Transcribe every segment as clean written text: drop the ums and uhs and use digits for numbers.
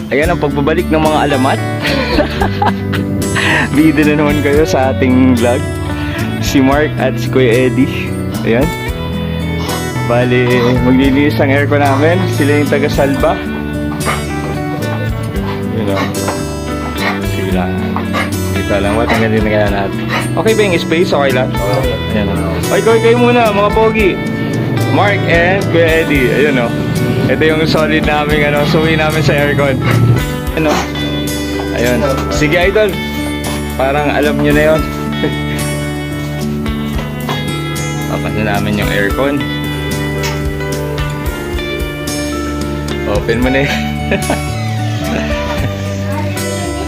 Ayan ang pagbabalik ng mga alamat. Bida na naman kayo sa ating vlog. Si Mark at si Kuya Eddie. Ayan. Bali, maglilinis ang aircon namin. Sila yung taga-salba. Yun o. Sige lang. Dito lang. Tanggalin na kaya natin. Okay ba yung space? Okay lang? Ayan o. Okay, kayo muna mga pogi. Mark and Kuya Eddie. Ayun o. Ito yung solid namin suwi namin sa aircon. Ano? Ayun. Sige idol. Parang alam nyo na yun. Papasin namin yung aircon. Open mo na eh.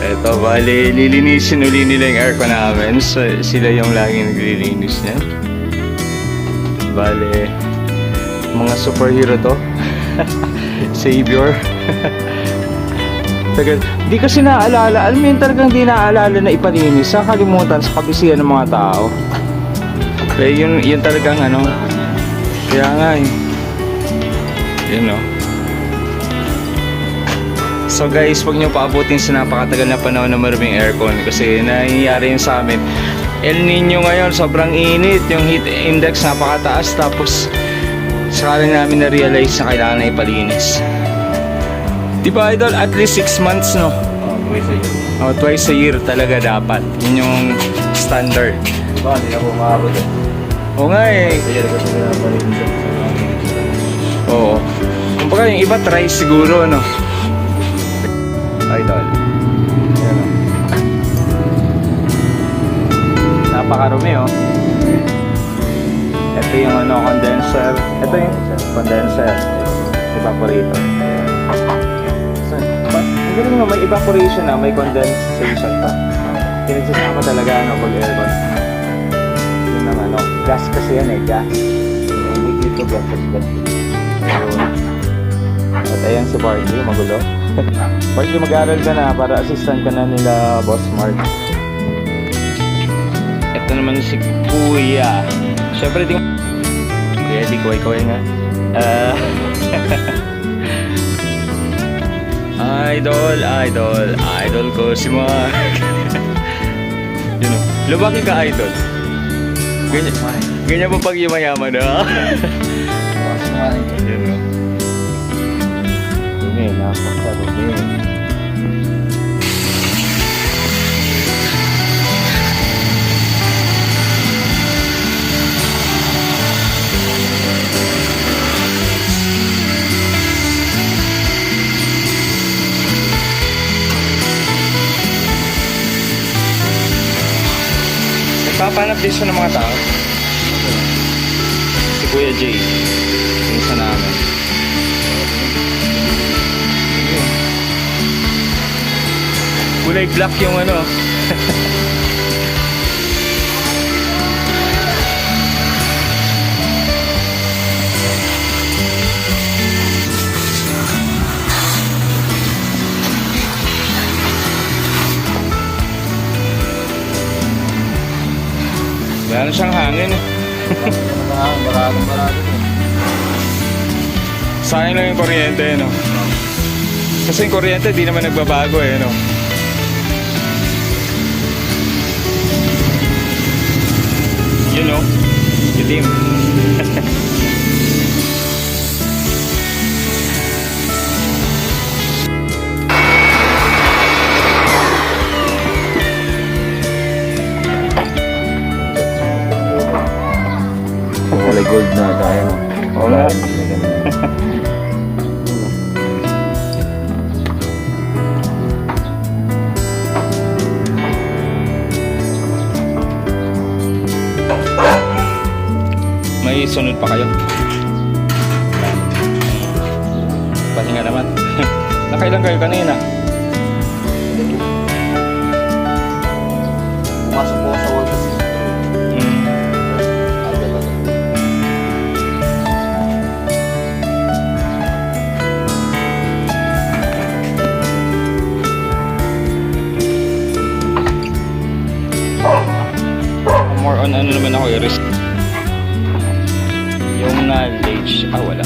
Ito, bali, lilinisin uli nila yung aircon namin. So, sila yung laging naglilinis niya. Bali, mga superhero to. Savior. Di kasi naaalala. Alam mo yun, talagang di naaalala na ipalinis. Sa kalimutan, sa kabisihan ng mga tao. Kaya yun talagang kaya nga eh. Yun o. So guys, huwag nyo paabutin sa napakatagal na panahon na maraming aircon. Kasi nangyayari yun sa amin. El Nino ngayon, sobrang init. Yung heat index napakataas. Tapos saka lang namin na-realize na kailangan na ipalinis. Diba idol? At least 6 months no? Twice a year talaga dapat. Yun yung standard. Diba? Hindi na bumabot eh. Oo nga eh. Oo. Kumbaga yung iba try siguro no? Idol. Ayan o. Napakarumi o. Ito yung condenser. Ito yung condenser. Evaporator. So, ang galing mo, may evaporation na, may condensation pa. Pinagsasama talaga pag aircon. Yun ang gas kasi yan eh, gas. Hindi dito gas. At ayan si Barkley, magulo. Barkley, mag-aaral ka na para assistant ka na nila Boss Mark. Ito naman si Kuya. Siyempre di Kuya, di kaway-kaway nga. Idol ko si Mark. Yun o, lumaki ka idol. Ganyan pa pag yumayaman na. Yun o. Dumi, napaka-dumi. Papanap din siya ng mga tao. Si Kuya Jay. Yung isa namin. Kulay black yung wala na siyang hangin eh. Maraming. Sayang lang yung kuryente no. Kasi yung kuryente di naman nagbabago eh no. You know, itim. Kulay gold na tayo. Oo nga. May sunod pa kayo. Pahinga naman. Nakailan kayo kanina? Pumasok po sa wall kasi. More on naman ako i-risk. Yung knowledge, wala.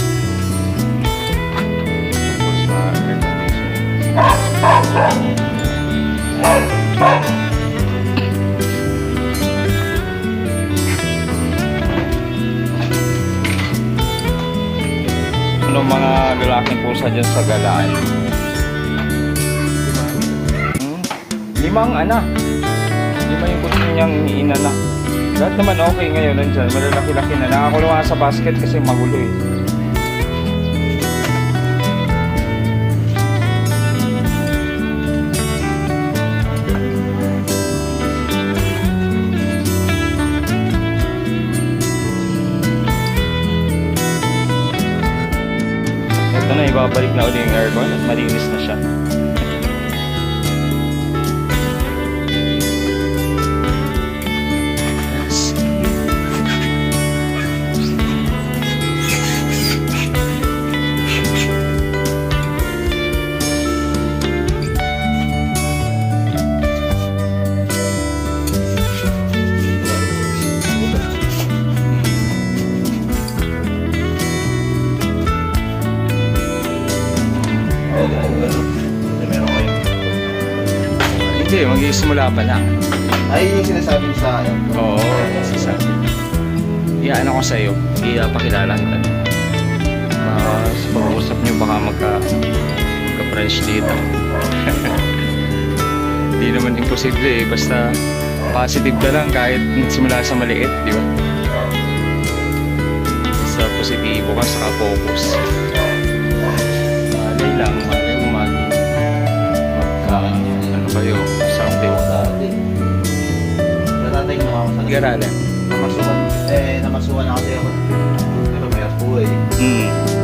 Tapos na air conditioning. Anong mga lalaking pusa dyan sa galaan? Limang anak. Lima yung gusto niyang inanak. Lahat naman okay ngayon nandyan. Malalaki-laki na. Nakakulong nga sa basket kasi magulo eh. Ito na, ibabalik na ulit yung aircon at malinis na siya. Hindi, mag-isimula pa lang. Ay, yung sinasabi mo sa akin. Oo, sasabi. Iyan ako sa'yo. Ipakilala kita. Sa pag-uusap niyo baka magka-French dito. Hindi naman imposible eh. Basta positive ka lang kahit simula sa maliit, di ba? Basta positibo ka, saka focus. Malay lang, malay mo ano kayo, someday. Natatay mo ako sa Garalan. namasukan. Namasukan na kasi ako. Pero may apo eh.